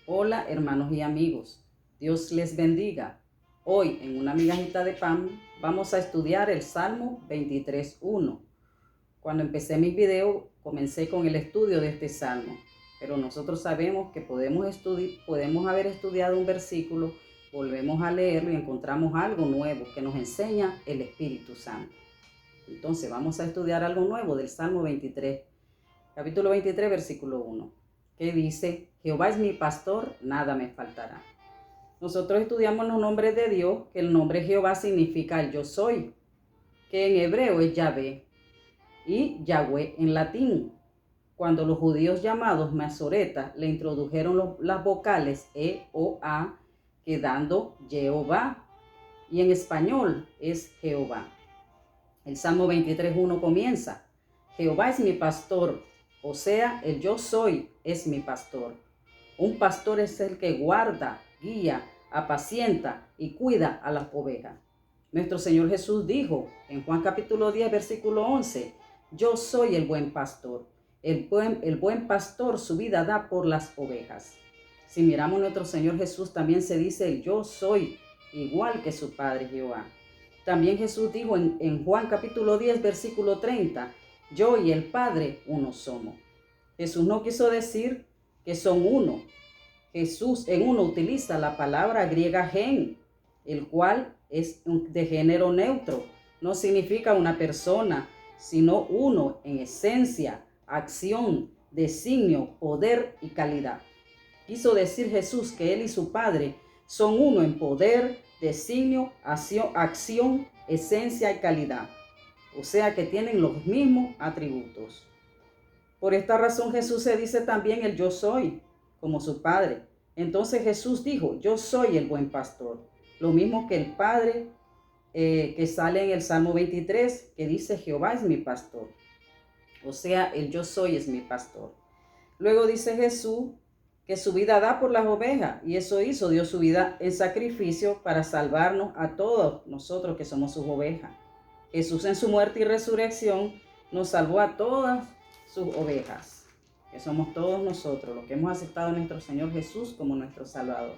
Hola hermanos y amigos, Dios les bendiga. Hoy en una migajita de pan vamos a estudiar el Salmo 23:1. Cuando empecé mis videos comencé con el estudio de este Salmo, pero nosotros sabemos que podemos haber estudiado un versículo, volvemos a leerlo y encontramos algo nuevo que nos enseña el Espíritu Santo. Entonces vamos a estudiar algo nuevo del Salmo 23, capítulo 23, versículo 1, que dice: Jehová es mi pastor, nada me faltará. Nosotros estudiamos los nombres de Dios, que el nombre Jehová significa el yo soy, que en hebreo es Yahvé, y Yahweh en latín. Cuando los judíos llamados masoretas le introdujeron las vocales E o A, quedando Jehová, y en español es Jehová. El Salmo 23:1 comienza: Jehová es mi pastor, o sea, el yo soy es mi pastor. Un pastor es el que guarda, guía, apacienta y cuida a las ovejas. Nuestro Señor Jesús dijo en Juan capítulo 10, versículo 11, yo soy el buen pastor. El buen pastor su vida da por las ovejas. Si miramos nuestro Señor Jesús, también se dice el yo soy, igual que su Padre Jehová. También Jesús dijo en Juan capítulo 10, versículo 30, yo y el Padre uno somos. Jesús no quiso decir que son uno. Jesús en uno utiliza la palabra griega gen, el cual es de género neutro. No significa una persona, sino uno en esencia, acción, designio, poder y calidad. Quiso decir Jesús que Él y su Padre son uno en poder, designio, acción, esencia y calidad. O sea que tienen los mismos atributos. Por esta razón Jesús se dice también el yo soy, como su Padre. Entonces Jesús dijo, yo soy el buen pastor. Lo mismo que el Padre que sale en el Salmo 23, que dice Jehová es mi pastor. O sea, el yo soy es mi pastor. Luego dice Jesús que su vida da por las ovejas, y eso hizo, dio su vida en sacrificio para salvarnos a todos nosotros que somos sus ovejas. Jesús en su muerte y resurrección nos salvó a todas sus ovejas, que somos todos nosotros, los que hemos aceptado a nuestro Señor Jesús como nuestro Salvador.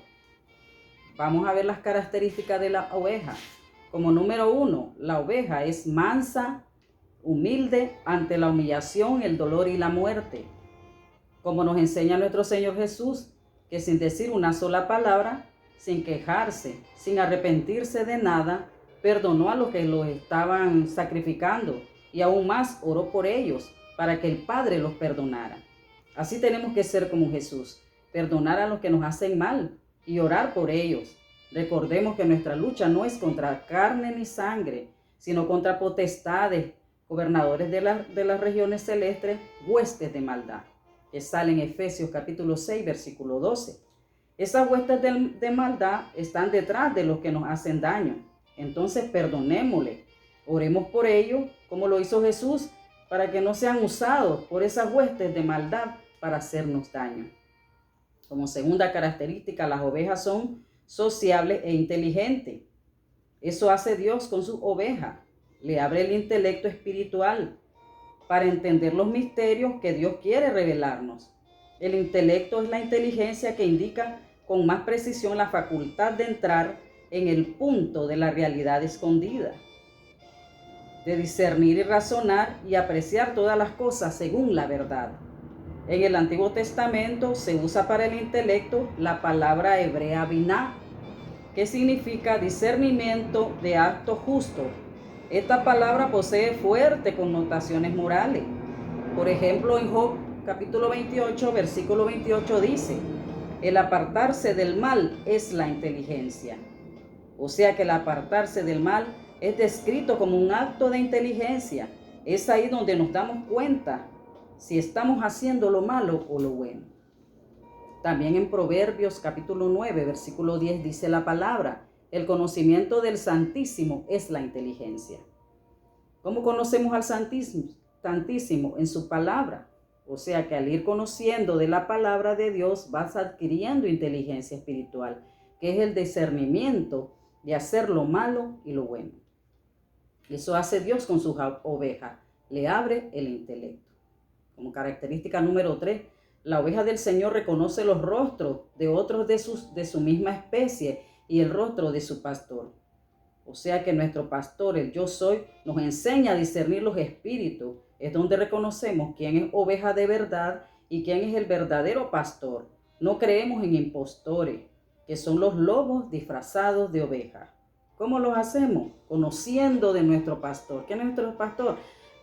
Vamos a ver las características de la oveja. Como número 1, la oveja es mansa, humilde ante la humillación, el dolor y la muerte. Como nos enseña nuestro Señor Jesús, que sin decir una sola palabra, sin quejarse, sin arrepentirse de nada, perdonó a los que los estaban sacrificando y aún más oró por ellos para que el Padre los perdonara. Así tenemos que ser como Jesús, perdonar a los que nos hacen mal y orar por ellos. Recordemos que nuestra lucha no es contra carne ni sangre, sino contra potestades, gobernadores de las regiones celestes, huestes de maldad, que sale en Efesios capítulo 6, versículo 12. Esas huestes de maldad están detrás de los que nos hacen daño. Entonces perdonémosle, oremos por ellos, como lo hizo Jesús, para que no sean usados por esas huestes de maldad para hacernos daño. Como segunda característica, las ovejas son sociables e inteligentes. Eso hace Dios con sus ovejas. Le abre el intelecto espiritual para entender los misterios que Dios quiere revelarnos. El intelecto es la inteligencia que indica con más precisión la facultad de entrar en el punto de la realidad escondida, de discernir y razonar y apreciar todas las cosas según la verdad. En el Antiguo Testamento se usa para el intelecto la palabra hebrea biná, que significa discernimiento de acto justo. Esta palabra posee fuertes connotaciones morales. Por ejemplo, en Job capítulo 28, versículo 28 dice, el apartarse del mal es la inteligencia. O sea que el apartarse del mal es descrito como un acto de inteligencia. Es ahí donde nos damos cuenta si estamos haciendo lo malo o lo bueno. También en Proverbios capítulo 9, versículo 10 dice la palabra, el conocimiento del Santísimo es la inteligencia. ¿Cómo conocemos al Santísimo? En su palabra. O sea que al ir conociendo de la palabra de Dios vas adquiriendo inteligencia espiritual, que es el discernimiento de hacer lo malo y lo bueno. Eso hace Dios con sus ovejas, le abre el intelecto. Como característica número 3, La oveja del Señor reconoce los rostros de otros de su misma especie y el rostro de su pastor. O sea que nuestro pastor, el yo soy, nos enseña a discernir los espíritus. Es donde reconocemos quién es oveja de verdad y quién es el verdadero pastor. No creemos en impostores, que son los lobos disfrazados de oveja. ¿Cómo los hacemos? Conociendo de nuestro pastor. ¿Quién es nuestro pastor?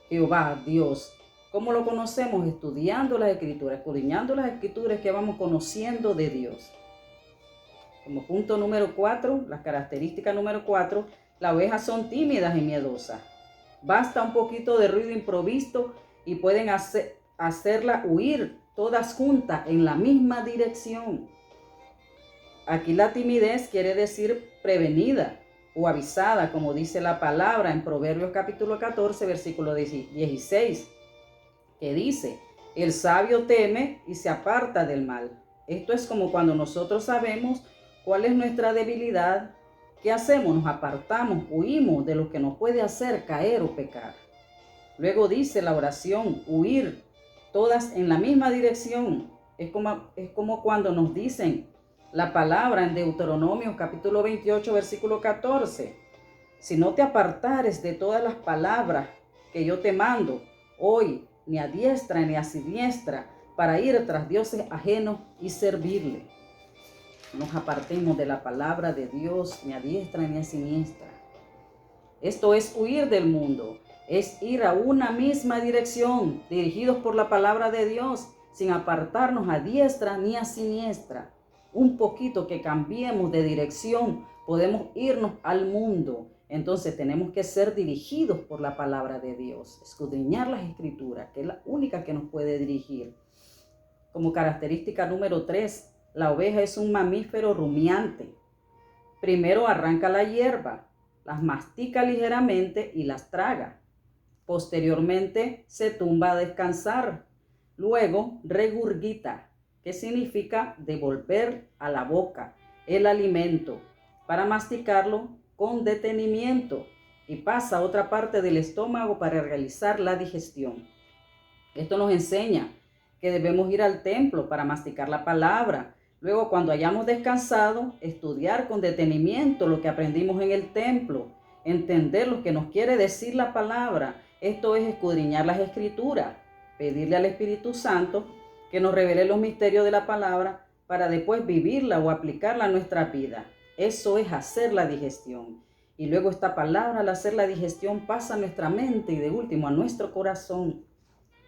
Jehová, Dios. ¿Cómo lo conocemos? Estudiando las escrituras, escudriñando las escrituras que vamos conociendo de Dios. Como punto número 4, las características número 4, las ovejas son tímidas y miedosas. Basta un poquito de ruido improvisto y pueden hacerla huir todas juntas en la misma dirección. Aquí la timidez quiere decir prevenida o avisada, como dice la palabra en Proverbios capítulo 14, versículo 16, que dice, el sabio teme y se aparta del mal. Esto es como cuando nosotros sabemos cuál es nuestra debilidad. ¿Qué hacemos? Nos apartamos, huimos de lo que nos puede hacer caer o pecar. Luego dice la oración, huir, todas en la misma dirección. Es como cuando nos dicen la palabra en Deuteronomio capítulo 28, versículo 14. Si no te apartares de todas las palabras que yo te mando hoy, ni a diestra ni a siniestra, para ir tras dioses ajenos y servirle. No nos apartemos de la palabra de Dios, ni a diestra ni a siniestra. Esto es huir del mundo, es ir a una misma dirección, dirigidos por la palabra de Dios, sin apartarnos a diestra ni a siniestra. Un poquito que cambiemos de dirección, podemos irnos al mundo. Entonces tenemos que ser dirigidos por la palabra de Dios, escudriñar las escrituras, que es la única que nos puede dirigir. Como característica número 3, la oveja es un mamífero rumiante. Primero arranca la hierba, las mastica ligeramente y las traga. Posteriormente se tumba a descansar. Luego regurgita, que significa devolver a la boca el alimento para masticarlo con detenimiento y pasa a otra parte del estómago para realizar la digestión. Esto nos enseña que debemos ir al templo para masticar la palabra. Luego, cuando hayamos descansado, estudiar con detenimiento lo que aprendimos en el templo, entender lo que nos quiere decir la palabra. Esto es escudriñar las escrituras, pedirle al Espíritu Santo que nos revele los misterios de la palabra para después vivirla o aplicarla a nuestra vida. Eso es hacer la digestión. Y luego esta palabra, al hacer la digestión, pasa a nuestra mente y de último a nuestro corazón.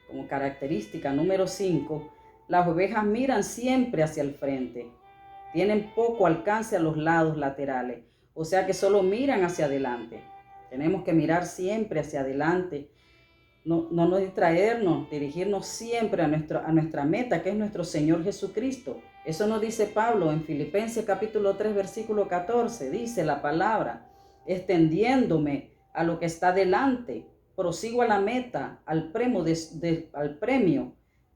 Como característica número 5, las ovejas miran siempre hacia el frente. Tienen poco alcance a los lados laterales, o sea que solo miran hacia adelante. Tenemos que mirar siempre hacia adelante, no nos distraernos, dirigirnos siempre a nuestra meta, que es nuestro Señor Jesucristo. Eso nos dice Pablo en Filipenses capítulo 3, versículo 14. Dice la palabra, extendiéndome a lo que está delante, prosigo a la meta, al premio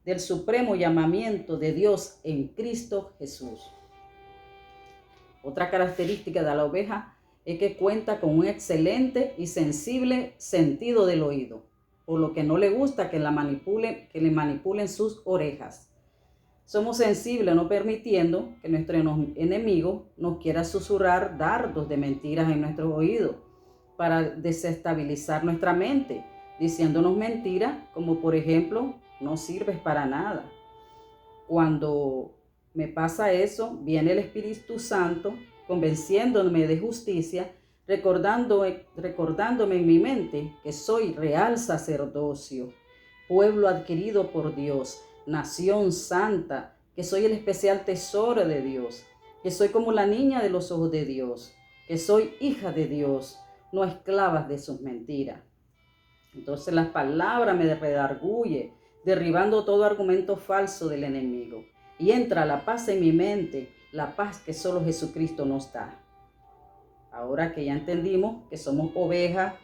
del supremo llamamiento de Dios en Cristo Jesús. Otra característica de la oveja es que cuenta con un excelente y sensible sentido del oído, por lo que no le gusta que le manipulen sus orejas. Somos sensibles, no permitiendo que nuestro enemigo nos quiera susurrar dardos de mentiras en nuestros oídos para desestabilizar nuestra mente, diciéndonos mentiras como por ejemplo, no sirves para nada. Cuando me pasa eso, viene el Espíritu Santo convenciéndome de justicia, recordándome en mi mente que soy real sacerdocio, pueblo adquirido por Dios, nación santa, que soy el especial tesoro de Dios, que soy como la niña de los ojos de Dios, que soy hija de Dios, no esclavas de sus mentiras. Entonces las palabras me redarguye, derribando todo argumento falso del enemigo. Y entra la paz en mi mente, la paz que solo Jesucristo nos da. Ahora que ya entendimos que somos ovejas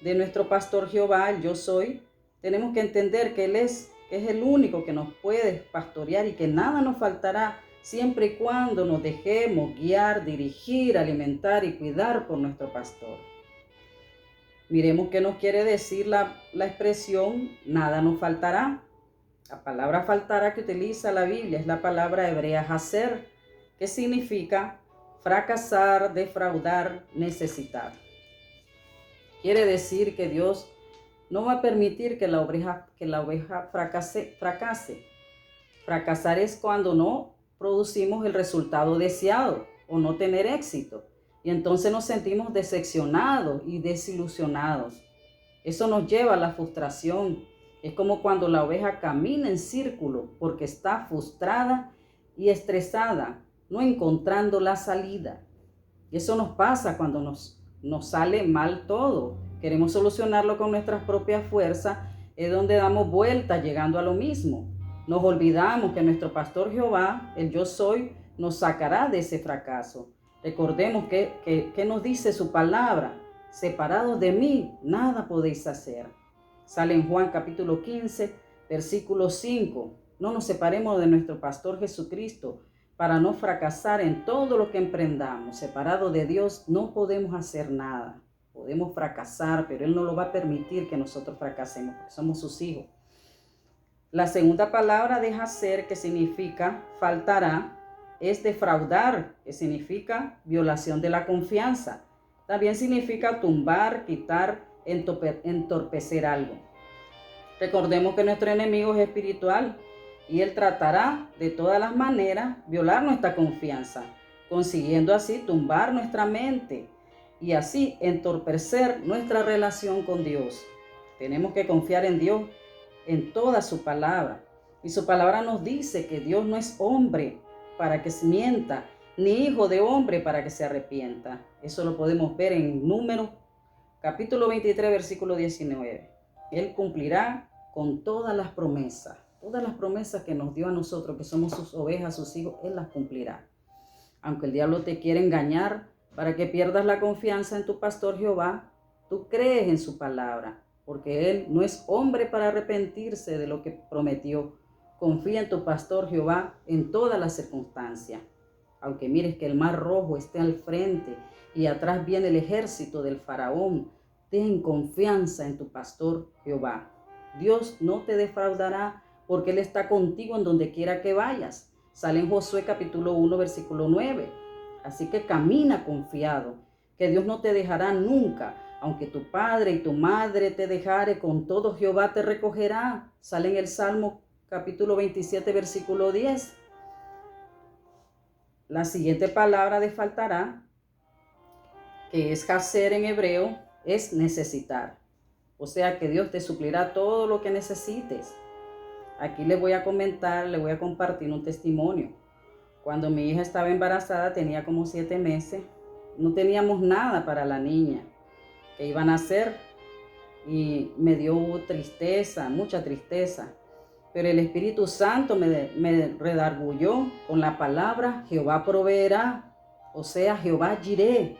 de nuestro pastor Jehová, el yo soy, tenemos que entender que Él es el único que nos puede pastorear y que nada nos faltará siempre y cuando nos dejemos guiar, dirigir, alimentar y cuidar por nuestro pastor. Miremos qué nos quiere decir la expresión, nada nos faltará. La palabra faltará que utiliza la Biblia es la palabra hebrea haser, que significa fracasar, defraudar, necesitar. Quiere decir que Dios no va a permitir que la oveja fracase. Fracasar es cuando no producimos el resultado deseado o no tener éxito. Y entonces nos sentimos decepcionados y desilusionados. Eso nos lleva a la frustración. Es como cuando la oveja camina en círculo porque está frustrada y estresada, no encontrando la salida. Y eso nos pasa cuando nos sale mal todo. Queremos solucionarlo con nuestras propias fuerzas, es donde damos vueltas llegando a lo mismo. Nos olvidamos que nuestro pastor Jehová, el yo soy, nos sacará de ese fracaso. Recordemos que nos dice su palabra: separados de mí, nada podéis hacer. Sale en Juan capítulo 15, versículo 5. No nos separemos de nuestro pastor Jesucristo para no fracasar en todo lo que emprendamos. Separados de Dios no podemos hacer nada. Podemos fracasar, pero Él no lo va a permitir que nosotros fracasemos, porque somos sus hijos. La segunda palabra de haser, que significa faltará, es defraudar, que significa violación de la confianza. También significa tumbar, quitar, entorpecer algo. Recordemos que nuestro enemigo es espiritual y él tratará de todas las maneras violar nuestra confianza, consiguiendo así tumbar nuestra mente y así entorpecer nuestra relación con Dios. Tenemos que confiar en Dios, en toda su palabra. Y su palabra nos dice que Dios no es hombre para que se mienta, ni hijo de hombre para que se arrepienta. Eso lo podemos ver en Números capítulo 23, versículo 19. Él cumplirá con todas las promesas que nos dio a nosotros, que somos sus ovejas, sus hijos. Él las cumplirá. Aunque el diablo te quiera engañar para que pierdas la confianza en tu pastor Jehová, tú crees en su palabra, porque Él no es hombre para arrepentirse de lo que prometió. Confía en tu pastor Jehová en todas las circunstancias. Aunque mires que el mar rojo esté al frente y atrás viene el ejército del faraón, ten confianza en tu pastor Jehová. Dios no te defraudará porque Él está contigo en donde quiera que vayas. Sale en Josué capítulo 1, versículo 9. Así que camina confiado, que Dios no te dejará nunca. Aunque tu padre y tu madre te dejare, con todo Jehová te recogerá. Sale en el Salmo capítulo 27, versículo 10. La siguiente palabra de faltará, que es haser en hebreo, es necesitar. O sea que Dios te suplirá todo lo que necesites. Aquí les voy a compartir un testimonio. Cuando mi hija estaba embarazada, tenía como 7 meses, no teníamos nada para la niña que iban a hacer y me dio tristeza, mucha tristeza. Pero el Espíritu Santo me redarguyó con la palabra Jehová proveerá, o sea, Jehová Jireh.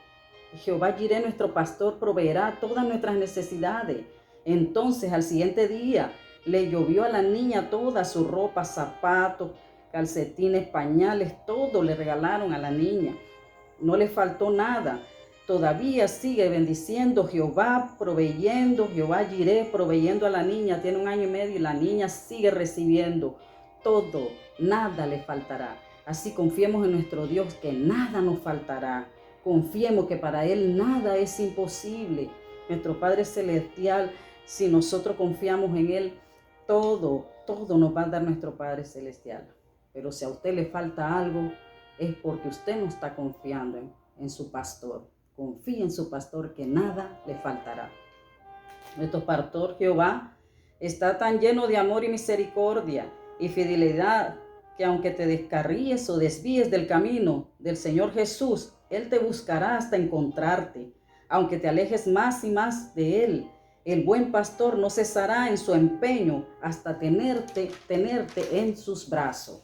Jehová Jireh, nuestro pastor, proveerá todas nuestras necesidades. Entonces, al siguiente día, le llovió a la niña toda su ropa, zapatos, calcetines, pañales, todo le regalaron a la niña. No le faltó nada. Todavía sigue bendiciendo Jehová, proveyendo, Jehová Jireh, proveyendo a la niña. Tiene 1 año y medio y la niña sigue recibiendo todo, nada le faltará. Así confiemos en nuestro Dios, que nada nos faltará. Confiemos que para Él nada es imposible. Nuestro Padre Celestial, si nosotros confiamos en Él, todo nos va a dar nuestro Padre Celestial. Pero si a usted le falta algo, es porque usted no está confiando en su pastor. Confía en su pastor, que nada le faltará. Nuestro pastor Jehová está tan lleno de amor y misericordia y fidelidad, que aunque te descarríes o desvíes del camino del Señor Jesús, Él te buscará hasta encontrarte. Aunque te alejes más y más de Él, el buen pastor no cesará en su empeño hasta tenerte en sus brazos.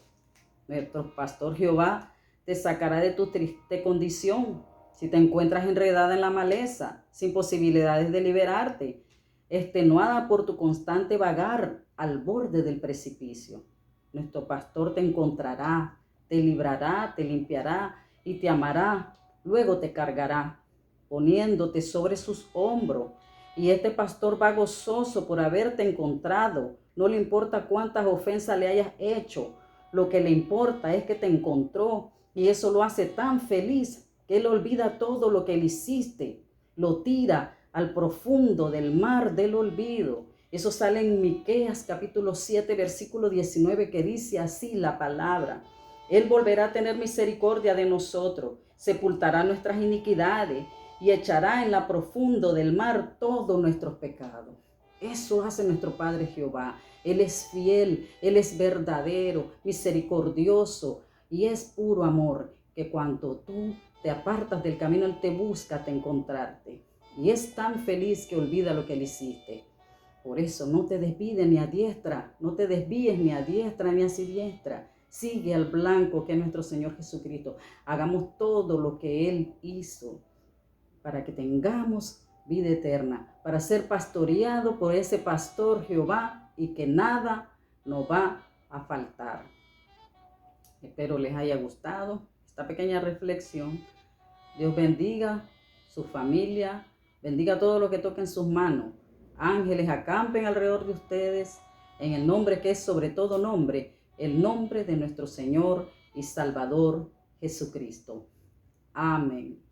Nuestro pastor Jehová te sacará de tu triste condición. Si te encuentras enredada en la maleza, sin posibilidades de liberarte, extenuada por tu constante vagar al borde del precipicio, nuestro pastor te encontrará, te librará, te limpiará y te amará. Luego te cargará, poniéndote sobre sus hombros. Y este pastor va gozoso por haberte encontrado. No le importa cuántas ofensas le hayas hecho. Lo que le importa es que te encontró y eso lo hace tan feliz que Él olvida todo lo que le hiciste. Lo tira al profundo del mar del olvido. Eso sale en Miqueas capítulo 7, versículo 19, que dice así la palabra. Él volverá a tener misericordia de nosotros, sepultará nuestras iniquidades y echará en la profundo del mar todos nuestros pecados. Eso hace nuestro Padre Jehová. Él es fiel, Él es verdadero, misericordioso y es puro amor, que cuando tú te apartas del camino, Él te busca hasta encontrarte. Y es tan feliz que olvida lo que le hiciste. Por eso no te desvíes ni a diestra, no te desvíes ni a diestra ni a siniestra. Sigue al blanco que es nuestro Señor Jesucristo. Hagamos todo lo que Él hizo para que tengamos vida eterna, para ser pastoreado por ese pastor Jehová y que nada nos va a faltar. Espero les haya gustado esta pequeña reflexión. Dios bendiga su familia, bendiga todo lo que toquen sus manos. Ángeles acampen alrededor de ustedes en el nombre que es sobre todo nombre, el nombre de nuestro Señor y Salvador Jesucristo. Amén.